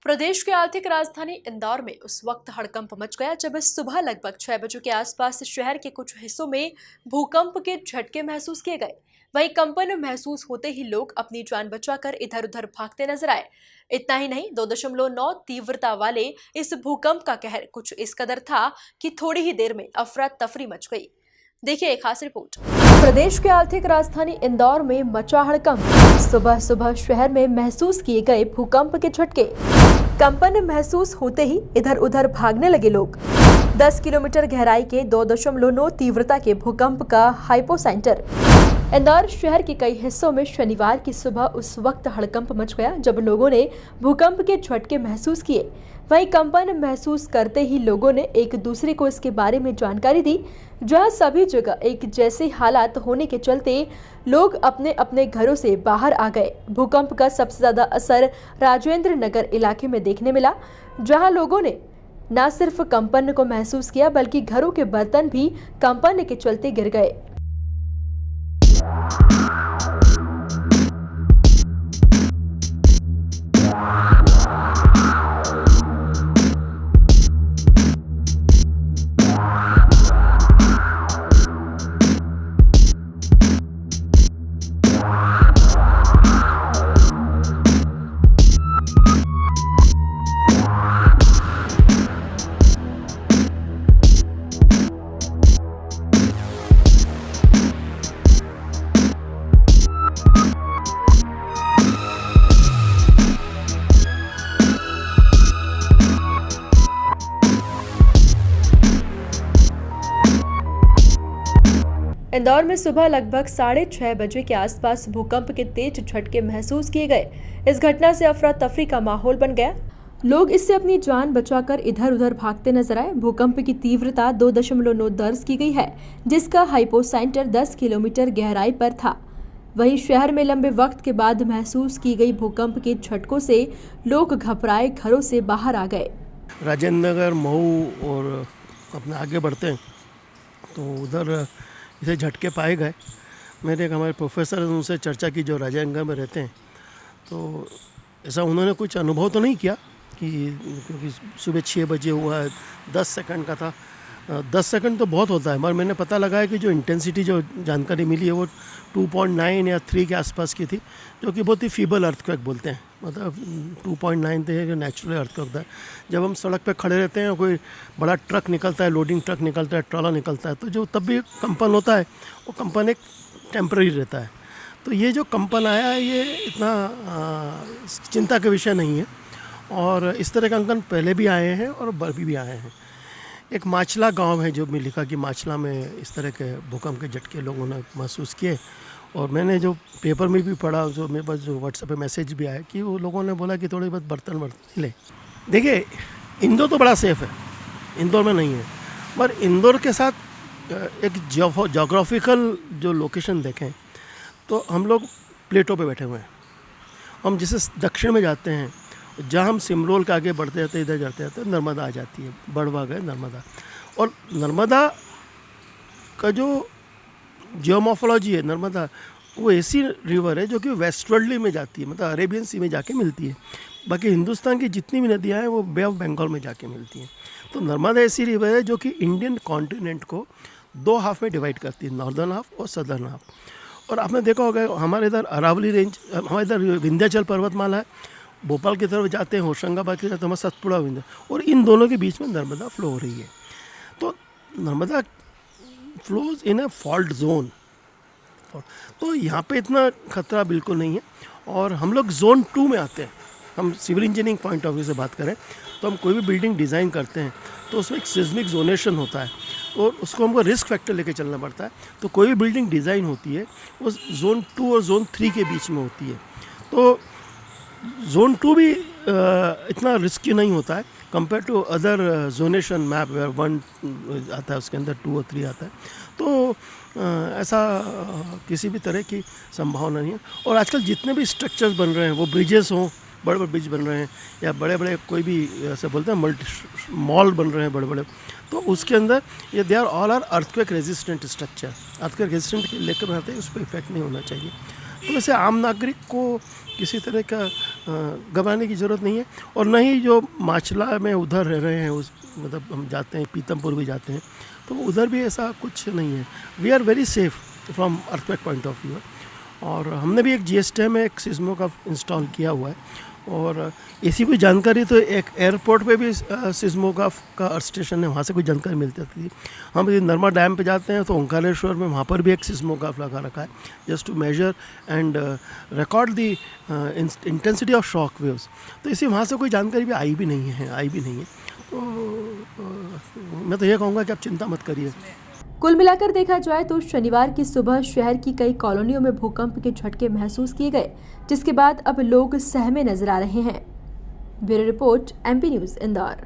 प्रदेश की आर्थिक राजधानी इंदौर में उस वक्त हड़कंप मच गया जब इस सुबह लगभग 6 बजे के आसपास शहर के कुछ हिस्सों में भूकंप के झटके महसूस किए गए। वहीं कंपन महसूस होते ही लोग अपनी जान बचाकर इधर उधर भागते नजर आए। इतना ही नहीं, 2.9 तीव्रता वाले इस भूकंप का कहर कुछ इस कदर था कि थोड़ी ही देर में अफरा तफरी मच गई। देखिए एक खास रिपोर्ट। प्रदेश की आर्थिक राजधानी इंदौर में मचा हड़कंप। सुबह सुबह शहर में महसूस किए गए भूकंप के झटके। कंपन महसूस होते ही इधर उधर भागने लगे लोग। 10 किलोमीटर गहराई के 2.9 तीव्रता के भूकंप का हाइपोसेंटर। इंदौर शहर के कई हिस्सों में शनिवार की सुबह उस वक्त हड़कंप मच गया जब लोगों ने भूकंप के झटके महसूस किए। वहीं कंपन महसूस करते ही लोगों ने एक दूसरे को इसके बारे में जानकारी दी। जहां सभी जगह एक जैसे हालात होने के चलते लोग अपने अपने घरों से बाहर आ गए। भूकंप का सबसे ज्यादा असर राजेंद्र नगर इलाके में देखने मिला, जहां लोगों ने न सिर्फ कंपन को महसूस किया बल्कि घरों के बर्तन भी कंपन के चलते गिर गए। इंदौर में सुबह लगभग 6:30 बजे के आसपास भूकंप के तेज झटके महसूस किए गए। इस घटना से अफरा तफरी का माहौल बन गया। लोग इससे अपनी जान बचाकर इधर उधर भागते नजर आए। भूकंप की तीव्रता 2.9 दर्ज की गई है, जिसका हाइपोसेंटर 10 किलोमीटर गहराई पर था। वहीं शहर में लंबे वक्त के बाद महसूस की गई भूकंप के झटकों से लोग घबराए घरों से बाहर आ गए। राजेंद्र नगर, महू और अपने आगे बढ़ते हैं तो उधर इसे झटके पाए गए। मेरे एक हमारे प्रोफेसर उनसे चर्चा की जो राजेंद्र नगर में रहते हैं, तो ऐसा उन्होंने कुछ अनुभव तो नहीं किया कि क्योंकि सुबह 6 बजे हुआ है, 10 सेकंड का था। 10 सेकंड तो बहुत होता है, मगर मैंने पता लगाया कि जो इंटेंसिटी जो जानकारी मिली है वो 2.9 या 3 के आसपास की थी, जो कि बहुत ही फीबल अर्थक्वेक बोलते हैं। मतलब 2.9 थे जो नेचुरल अर्थक्वेक होता है। जब हम सड़क पे खड़े रहते हैं, कोई बड़ा ट्रक निकलता है, लोडिंग ट्रक निकलता है, ट्रॉला निकलता है, तो जो तब भी कंपन होता है वो कंपन एक टेम्पररी रहता है। तो ये जो कंपन आया है ये इतना चिंता का विषय नहीं है, और इस तरह के कंपन पहले भी आए हैं और अभी भी आए हैं। एक माचला गांव है जो मैं लिखा कि माचला में इस तरह के भूकंप के झटके लोगों ने महसूस किए, और मैंने जो पेपर में भी पढ़ा, जो मेरे पास जो व्हाट्सएप पे मैसेज भी आया कि वो लोगों ने बोला कि थोड़ी बहुत बर्तन ले। देखिए, इंदौर तो बड़ा सेफ़ है, इंदौर में नहीं है, पर इंदौर के साथ एक जोग्राफिकल जो लोकेशन देखें तो हम लोग प्लेटों पे बैठे हुए हैं। हम जिसे दक्षिण में जाते हैं, जहाँ हम सिमरोल के आगे बढ़ते जाते इधर जाते जाते नर्मदा आ जाती है, बड़वा गए नर्मदा। और नर्मदा का जो जियोमॉर्फोलॉजी है, नर्मदा वो ऐसी रिवर है जो कि वेस्टवर्डली में जाती है, मतलब अरेबियन सी में जाके मिलती है। बाकी हिंदुस्तान की जितनी भी नदियाँ हैं वो बे ऑफ बंगाल में जाके मिलती हैं। तो नर्मदा ऐसी रिवर है जो कि इंडियन कॉन्टिनेंट को 2 हाफ में डिवाइड करती है, नॉर्दर्न हाफ और सदर्न हाफ। और आपने देखा होगा हमारे इधर अरावली रेंज, हमारे इधर विंध्याचल पर्वतमाला है, भोपाल की तरफ जाते हैं, होशंगाबाद की तरफ हमारा सतपुड़ा विंध्य, और इन दोनों के बीच में नर्मदा फ्लो हो रही है। तो Narmada flows in a fault zone, तो यहाँ पे इतना खतरा बिल्कुल नहीं है। और हम लोग जोन 2 में आते हैं। हम civil engineering point of view से बात करें तो हम कोई भी बिल्डिंग डिज़ाइन करते हैं तो उसमें एक सिस्मिक जोनेशन होता है, और उसको हमको रिस्क फैक्टर लेके चलना पड़ता है। तो कोई भी बिल्डिंग डिज़ाइन होती है वो जोन 2 और जोन 3 के बीच में होती है। तो जोन 2 भी इतना रिस्की नहीं होता है compare to other zonation map, 1 आता है उसके अंदर 2 और 3 आता है। तो ऐसा किसी भी तरह की संभावना नहीं है। और आजकल जितने भी स्ट्रक्चर्स बन रहे हैं, वो ब्रिजेस हों, बड़े बड़े ब्रिज बन रहे हैं, या बड़े बड़े कोई भी ऐसे बोलते हैं मल्टी मॉल बन रहे हैं बड़े बड़े, तो उसके अंदर ये they are all are earthquake resistant structure. Earthquake resistant लेकर बनाते हैं, उस पर इफेक्ट नहीं होना चाहिए। तो वैसे आम नागरिक को किसी तरह का घबराने की ज़रूरत नहीं है। और न ही जो माचला में उधर रह रहे हैं उस मतलब हम जाते हैं पीतमपुर भी जाते हैं तो उधर भी ऐसा कुछ नहीं है। We are very safe from earthquake point of view. और हमने भी एक GSTM में एक सिस्मोग्राफ इंस्टॉल किया हुआ है। और ऐसी कोई जानकारी तो एक एयरपोर्ट पे भी सिस्मोग्राफ का स्टेशन है, वहाँ से कोई जानकारी मिलती थी। हम यदि नर्मदा डैम पे जाते हैं तो ओंकारेश्वर में वहाँ पर भी एक सिस्मोग्राफ लगा रखा है just to measure and record the intensity of shock waves. तो इसी वहाँ से कोई जानकारी भी आई भी नहीं है। तो मैं तो ये कहूँगा कि आप चिंता मत करिए। कुल मिलाकर देखा जाए तो शनिवार की सुबह शहर की कई कॉलोनियों में भूकंप के झटके महसूस किए गए, जिसके बाद अब लोग सहमे नजर आ रहे हैं। Bureau report MP news Indore.